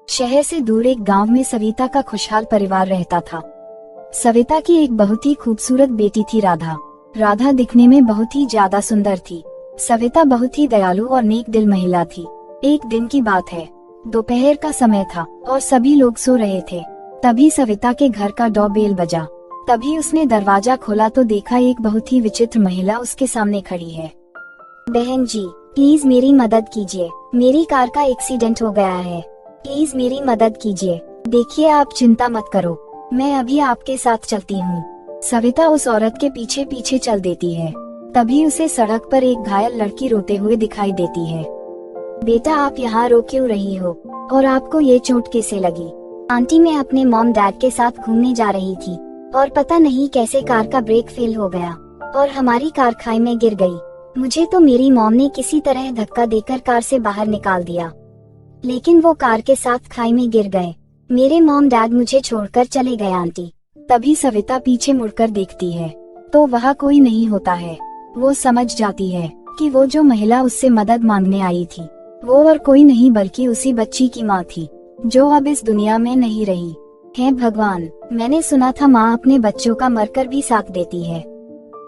शहर से दूर एक गांव में सविता का खुशहाल परिवार रहता था। सविता की एक बहुत ही खूबसूरत बेटी थी राधा। राधा दिखने में बहुत ही ज्यादा सुंदर थी। सविता बहुत ही दयालु और नेक दिल महिला थी। एक दिन की बात है, दोपहर का समय था और सभी लोग सो रहे थे। तभी सविता के घर का डोरबेल बजा। तभी उसने दरवाजा खोला तो देखा एक बहुत ही विचित्र महिला उसके सामने खड़ी है। बहन जी, प्लीज मेरी मदद कीजिए, मेरी कार का एक्सीडेंट हो गया है, प्लीज मेरी मदद कीजिए। देखिए, आप चिंता मत करो, मैं अभी आपके साथ चलती हूँ। सविता उस औरत के पीछे पीछे चल देती है। तभी उसे सड़क पर एक घायल लड़की रोते हुए दिखाई देती है। बेटा, आप यहाँ रो क्यों रही हो और आपको ये चोट कैसे लगी? आंटी, मैं अपने मॉम डैड के साथ घूमने जा रही थी और पता नहीं कैसे कार का ब्रेक फेल हो गया और हमारी कार खाई में गिर गई। मुझे तो मेरी मॉम ने किसी तरह धक्का देकर कार से बाहर निकाल दिया, लेकिन वो कार के साथ खाई में गिर गए। मेरे मॉम डैड मुझे छोड़कर चले गए आंटी। तभी सविता पीछे मुड़कर देखती है तो वहाँ कोई नहीं होता है। वो समझ जाती है कि वो जो महिला उससे मदद मांगने आई थी वो और कोई नहीं बल्कि उसी बच्ची की माँ थी, जो अब इस दुनिया में नहीं रही। हे भगवान, मैंने सुना था माँ अपने बच्चों का मरकर भी साथ देती है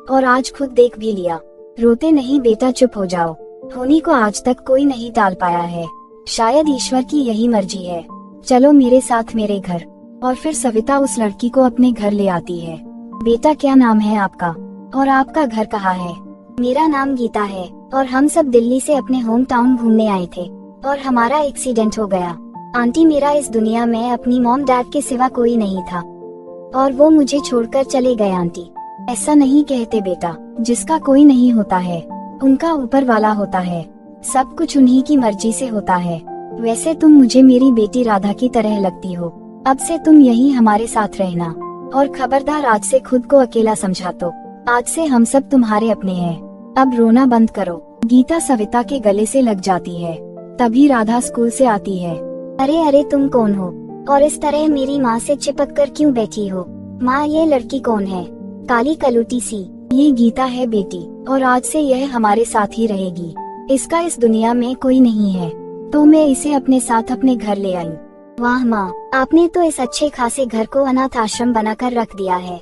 और आज खुद देख भी लिया। रोते नहीं बेटा, चुप हो जाओ। होनी को आज तक कोई नहीं टाल पाया है, शायद ईश्वर की यही मर्जी है। चलो मेरे साथ मेरे घर। और फिर सविता उस लड़की को अपने घर ले आती है। बेटा, क्या नाम है आपका और आपका घर कहाँ है? मेरा नाम गीता है और हम सब दिल्ली से अपने होम टाउन घूमने आए थे और हमारा एक्सीडेंट हो गया। आंटी, मेरा इस दुनिया में अपनी मॉम डैड के सिवा कोई नहीं था और वो मुझे छोड़कर चले गए आंटी। ऐसा नहीं कहते बेटा, जिसका कोई नहीं होता है उनका ऊपर वाला होता है। सब कुछ उन्हीं की मर्जी से होता है। वैसे तुम मुझे मेरी बेटी राधा की तरह लगती हो। अब से तुम यहीं हमारे साथ रहना और खबरदार, आज से खुद को अकेला समझा तो। आज से हम सब तुम्हारे अपने हैं। अब रोना बंद करो। गीता सविता के गले से लग जाती है। तभी राधा स्कूल से आती है। अरे अरे, तुम कौन हो और इस तरह मेरी माँ से चिपक कर क्यों बैठी हो? माँ, ये लड़की कौन है, काली कलूटी सी? ये गीता है बेटी, और आज से यह हमारे साथ ही रहेगी। इसका इस दुनिया में कोई नहीं है, तो मैं इसे अपने साथ अपने घर ले आई। वाह माँ, आपने तो इस अच्छे खासे घर को अनाथ आश्रम बनाकर रख दिया है।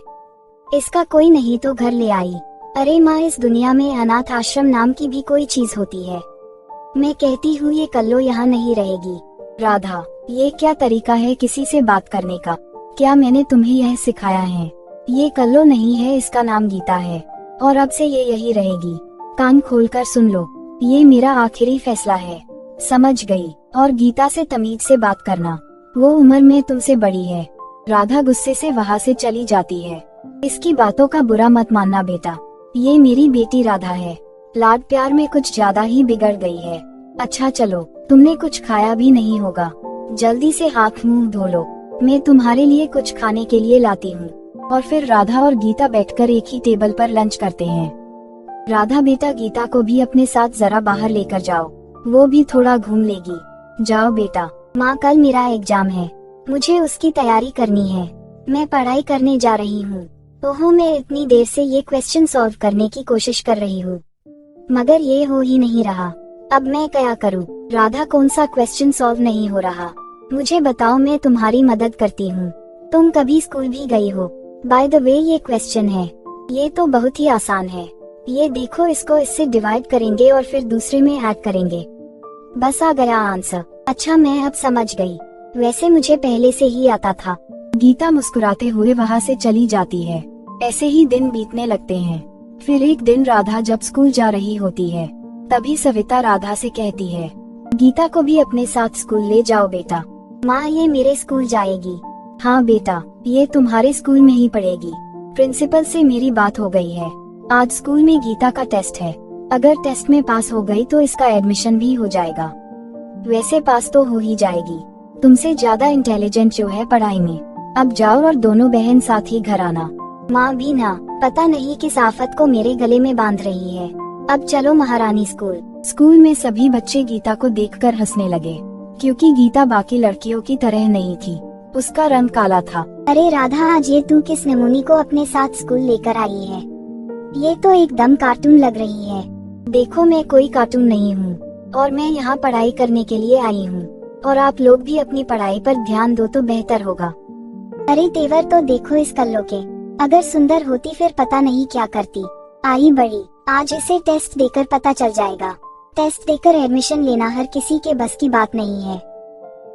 इसका कोई नहीं तो घर ले आई। अरे माँ, इस दुनिया में अनाथ आश्रम नाम की भी कोई चीज होती है। मैं कहती हूँ ये कल्लो यहाँ नहीं रहेगी। राधा, ये क्या तरीका है किसी से बात करने का? क्या मैंने तुम्हें यह सिखाया है? ये कल्लो नहीं है, इसका नाम गीता है और अब से ये यही रहेगी। कान खोलकर सुन लो, ये मेरा आखिरी फैसला है। समझ गई? और गीता से तमीज से बात करना, वो उम्र में तुमसे बड़ी है। राधा गुस्से से वहाँ से चली जाती है। इसकी बातों का बुरा मत मानना बेटा, ये मेरी बेटी राधा है। लाड प्यार में कुछ ज्यादा ही बिगड़ गई है। अच्छा चलो, तुमने कुछ खाया भी नहीं होगा, जल्दी से हाथ मुंह धो लो, मैं तुम्हारे लिए कुछ खाने के लिए लाती हूँ। और फिर राधा और गीता बैठकर एक ही टेबल पर लंच करते हैं। राधा बेटा, गीता को भी अपने साथ जरा बाहर लेकर जाओ, वो भी थोड़ा घूम लेगी। जाओ बेटा। माँ, कल मेरा एग्जाम है, मुझे उसकी तैयारी करनी है। मैं पढ़ाई करने जा रही हूँ। ओहो, मैं इतनी देर से ये क्वेश्चन सॉल्व करने की कोशिश कर रही हूँ, मगर ये हो ही नहीं रहा। अब मैं क्या करूँ? राधा, कौन सा क्वेश्चन सॉल्व नहीं हो रहा? मुझे बताओ, मैं तुम्हारी मदद करती हूँ। तुम कभी स्कूल भी गई हो? बाय द वे, ये क्वेश्चन है, ये तो बहुत ही आसान है। ये देखो, इसको इससे डिवाइड करेंगे और फिर दूसरे में ऐड करेंगे। बस आ गया आंसर। अच्छा, मैं अब समझ गई, वैसे मुझे पहले से ही आता था। गीता मुस्कुराते हुए वहाँ से चली जाती है। ऐसे ही दिन बीतने लगते हैं। फिर एक दिन राधा जब स्कूल जा रही होती है, तभी सविता राधा से कहती है, गीता को भी अपने साथ स्कूल ले जाओ बेटा। माँ, ये मेरे स्कूल जाएगी? हाँ बेटा, ये तुम्हारे स्कूल में ही पढ़ेगी। प्रिंसिपल से मेरी बात हो गई है। आज स्कूल में गीता का टेस्ट है, अगर टेस्ट में पास हो गई तो इसका एडमिशन भी हो जाएगा। वैसे पास तो हो ही जाएगी, तुमसे ज्यादा इंटेलिजेंट जो है पढ़ाई में। अब जाओ और दोनों बहन साथ ही घर आना। माँ भी ना, पता नहीं किस आफत को मेरे गले में बांध रही है। अब चलो महारानी स्कूल। स्कूल में सभी बच्चे गीता को देखकर हंसने लगे, क्योंकि गीता बाकी लड़कियों की तरह नहीं थी, उसका रंग काला था। अरे राधा, आज ये तू किस नमूनी को अपने साथ स्कूल लेकर आई है? ये तो एकदम कार्टून लग रही है। देखो, मैं कोई कार्टून नहीं हूँ और मैं यहाँ पढ़ाई करने के लिए आई हूँ, और आप लोग भी अपनी पढ़ाई पर ध्यान दो तो बेहतर होगा। अरे तेवर तो देखो इस कल्लो के, अगर सुंदर होती फिर पता नहीं क्या करती। आई बड़ी, आज इसे टेस्ट देकर पता चल जाएगा। टेस्ट देकर एडमिशन लेना हर किसी के बस की बात नहीं है।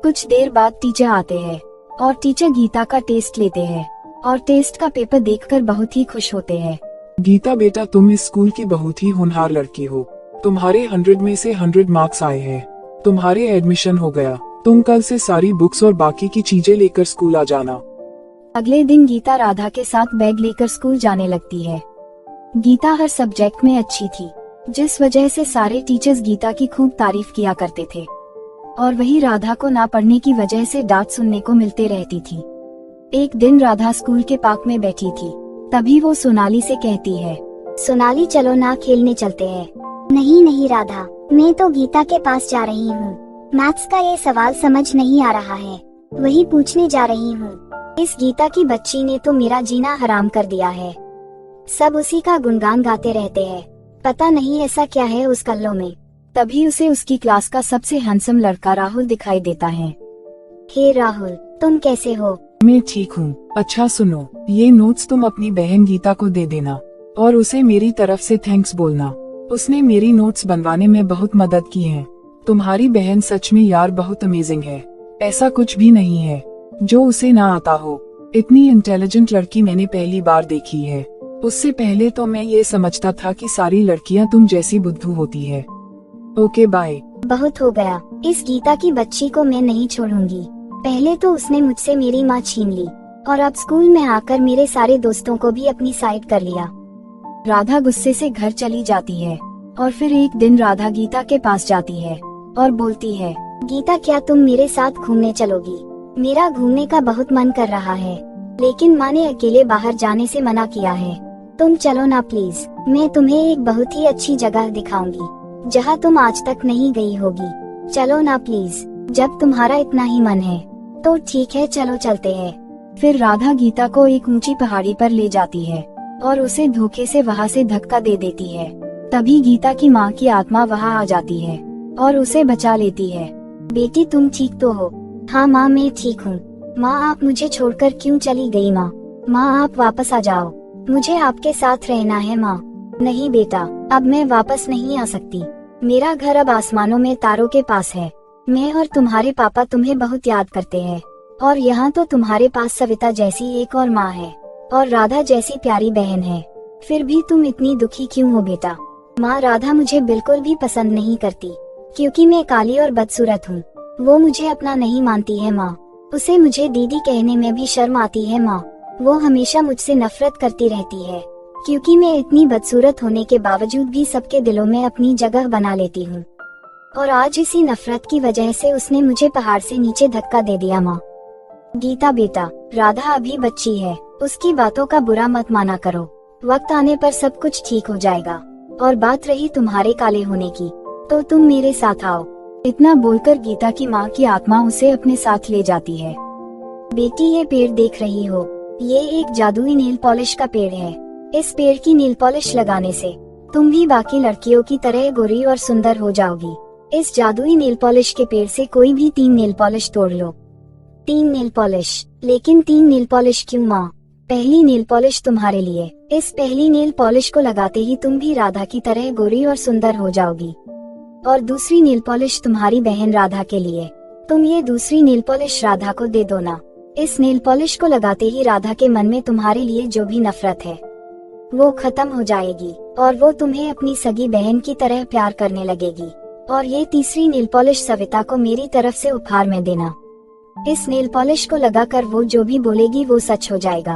कुछ देर बाद टीचर आते हैं और टीचर गीता का टेस्ट लेते हैं और टेस्ट का पेपर देखकर बहुत ही खुश होते हैं। गीता बेटा, तुम इस स्कूल की बहुत ही होनहार लड़की हो। तुम्हारे 100 में से 100 मार्क्स आए हैं। तुम्हारे एडमिशन हो गया। तुम कल से सारी बुक्स और बाकी की चीजें लेकर स्कूल आ जाना। अगले दिन गीता राधा के साथ बैग लेकर स्कूल जाने लगती है। गीता हर सब्जेक्ट में अच्छी थी, जिस वजह से सारे टीचर्स गीता की खूब तारीफ किया करते थे, और वही राधा को ना पढ़ने की वजह से डांट सुनने को मिलते रहती थी। एक दिन राधा स्कूल के पार्क में बैठी थी, तभी वो सोनाली से कहती है, सोनाली चलो ना खेलने चलते हैं। नहीं नहीं राधा, मैं तो गीता के पास जा रही हूँ। मैथ्स का ये सवाल समझ नहीं आ रहा है, वही पूछने जा रही हूँ। इस गीता की बच्ची ने तो मेरा जीना हराम कर दिया है। सब उसी का गुणगान गाते रहते हैं, पता नहीं ऐसा क्या है उस कल्लो में। तभी उसे उसकी क्लास का सबसे हैंडसम लड़का राहुल दिखाई देता है। हे राहुल, तुम कैसे हो? मैं ठीक हूँ। अच्छा सुनो, ये नोट्स तुम अपनी बहन गीता को दे देना और उसे मेरी तरफ से थैंक्स बोलना। उसने मेरी नोट्स बनवाने में बहुत मदद की है। तुम्हारी बहन सच में यार बहुत अमेजिंग है। ऐसा कुछ भी नहीं है जो उसे ना आता हो। इतनी इंटेलिजेंट लड़की मैंने पहली बार देखी है। उससे पहले तो मैं ये समझता था कि सारी लड़कियां तुम जैसी बुद्धू होती है। Okay bye. बहुत हो गया, इस गीता की बच्ची को मैं नहीं छोड़ूंगी। पहले तो उसने मुझसे मेरी माँ छीन ली, और अब स्कूल में आकर मेरे सारे दोस्तों को भी अपनी साइड कर लिया। राधा गुस्से से घर चली जाती है, और फिर एक दिन राधा गीता के पास जाती है और बोलती है, गीता क्या तुम मेरे साथ घूमने चलोगी? मेरा घूमने का बहुत मन कर रहा है, लेकिन माँ ने अकेले बाहर जाने से मना किया है। तुम चलो ना प्लीज, मैं तुम्हें एक बहुत ही अच्छी जगह दिखाऊंगी जहाँ तुम आज तक नहीं गई होगी। चलो ना प्लीज, जब तुम्हारा इतना ही मन है तो ठीक है, चलो चलते हैं। फिर राधा गीता को एक ऊंची पहाड़ी पर ले जाती है और उसे धोखे से वहाँ से धक्का दे देती है। तभी गीता की माँ की आत्मा वहाँ आ जाती है और उसे बचा लेती है। बेटी तुम ठीक तो हो? हाँ माँ, मैं ठीक हूँ। माँ आप मुझे छोड़कर क्यों चली गई? माँ आप वापस आ जाओ, मुझे आपके साथ रहना है। माँ नहीं बेटा, अब मैं वापस नहीं आ सकती। मेरा घर अब आसमानों में तारों के पास है। मैं और तुम्हारे पापा तुम्हें बहुत याद करते हैं, और यहाँ तो तुम्हारे पास सविता जैसी एक और माँ है और राधा जैसी प्यारी बहन है। फिर भी तुम इतनी दुखी क्यों हो बेटा? माँ राधा मुझे बिल्कुल भी पसंद नहीं करती, क्योंकि मैं काली और बदसूरत हूँ। वो मुझे अपना नहीं मानती है माँ। उसे मुझे दीदी कहने में भी शर्म आती है माँ। वो हमेशा मुझसे नफरत करती रहती है, क्योंकि मैं इतनी बदसूरत होने के बावजूद भी सबके दिलों में अपनी जगह बना लेती हूँ। और आज इसी नफरत की वजह से उसने मुझे पहाड़ से नीचे धक्का दे दिया माँ। गीता बेटा, राधा अभी बच्ची है, उसकी बातों का बुरा मत माना करो। वक्त आने पर सब कुछ ठीक हो जाएगा। और बात रही तुम्हारे काले होने की, तो तुम मेरे साथ आओ। इतना बोलकर गीता की माँ की आत्मा उसे अपने साथ ले जाती है। बेटी ये पेड़ देख रही हो, ये एक जादुई नेल पॉलिश का पेड़ है। इस पेड़ की नेल पॉलिश लगाने से तुम भी बाकी लड़कियों की तरह गोरी और सुंदर हो जाओगी। इस जादुई नेल पॉलिश के पेड़ से कोई भी 3 नेल पॉलिश तोड़ लो। 3 नेल पॉलिश? लेकिन 3 नेल पॉलिश क्यों माँ? पहली नेल पॉलिश तुम्हारे लिए। इस पहली नेल पॉलिश को लगाते ही तुम भी राधा की तरह गोरी और सुंदर हो जाओगी। और दूसरी नेल पॉलिश तुम्हारी बहन राधा के लिए। तुम ये दूसरी नेल पॉलिश राधा को दे दो ना। इस नेल पॉलिश को लगाते ही राधा के मन में तुम्हारे लिए जो भी नफरत है वो खत्म हो जाएगी, और वो तुम्हें अपनी सगी बहन की तरह प्यार करने लगेगी। और ये तीसरी नेल पॉलिश सविता को मेरी तरफ से उपहार में देना। इस नेल पॉलिश को लगाकर वो जो भी बोलेगी वो सच हो जाएगा।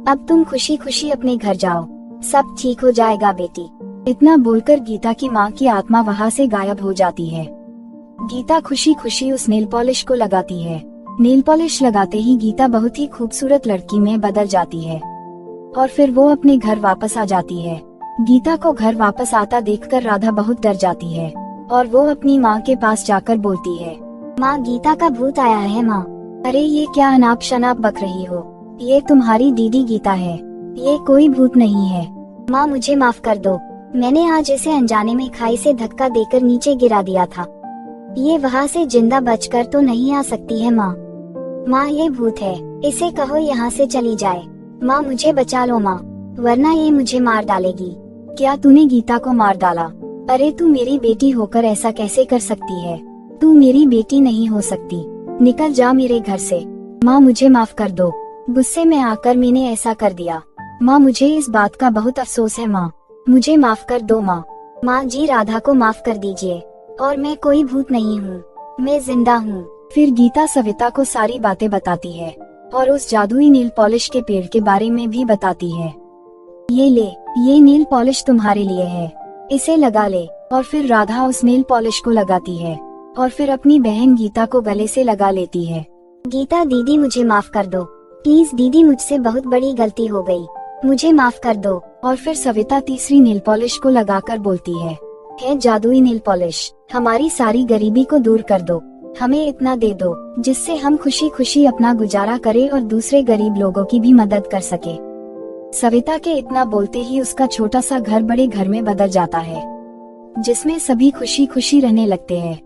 अब तुम खुशी खुशी अपने घर जाओ, सब ठीक हो जाएगा बेटी। इतना बोलकर गीता की माँ की आत्मा वहाँ से गायब हो जाती है। गीता खुशी खुशी उस नेल पॉलिश को लगाती है। नेल पॉलिश लगाते ही गीता बहुत ही खूबसूरत लड़की में बदल जाती है, और फिर वो अपने घर वापस आ जाती है। गीता को घर वापस आता देखकर राधा बहुत डर जाती है, और वो अपनी माँ के पास जाकर बोलती है, माँ गीता का भूत आया है माँ। अरे ये क्या अनाप शनाप बक रही हो? ये तुम्हारी दीदी गीता है, ये कोई भूत नहीं है। माँ मुझे माफ कर दो, मैंने आज इसे अनजाने में खाई से धक्का देकर नीचे गिरा दिया था। ये वहाँ से जिंदा बचकर तो नहीं आ सकती है माँ। माँ ये भूत है, इसे कहो यहाँ से चली जाए। माँ मुझे बचा लो माँ, वरना ये मुझे मार डालेगी। क्या तूने गीता को मार डाला? अरे तू मेरी बेटी होकर ऐसा कैसे कर सकती है? तू मेरी बेटी नहीं हो सकती, निकल जा मेरे घर से। माँ मुझे माफ कर दो, गुस्से में आकर मैंने ऐसा कर दिया। माँ मुझे इस बात का बहुत अफसोस है माँ, मुझे माफ कर दो माँ। माँ जी राधा को माफ कर दीजिए, और मैं कोई भूत नहीं हूँ, मैं जिंदा हूँ। फिर गीता सविता को सारी बातें बताती है और उस जादुई नील पॉलिश के पेड़ के बारे में भी बताती है। ये ले, ये नील पॉलिश तुम्हारे लिए है, इसे लगा ले। और फिर राधा उस नील पॉलिश को लगाती है और फिर अपनी बहन गीता को गले से लगा लेती है। गीता दीदी मुझे माफ कर दो, प्लीज दीदी, मुझसे बहुत बड़ी गलती हो गई, मुझे माफ कर दो। और फिर सविता तीसरी नील पॉलिश को लगाकर बोलती है जादुई नील पॉलिश, हमारी सारी गरीबी को दूर कर दो, हमें इतना दे दो जिससे हम खुशी खुशी अपना गुजारा करें और दूसरे गरीब लोगों की भी मदद कर सके। सविता के इतना बोलते ही उसका छोटा सा घर बड़े घर में बदल जाता है, जिसमें सभी खुशी खुशी रहने लगते हैं।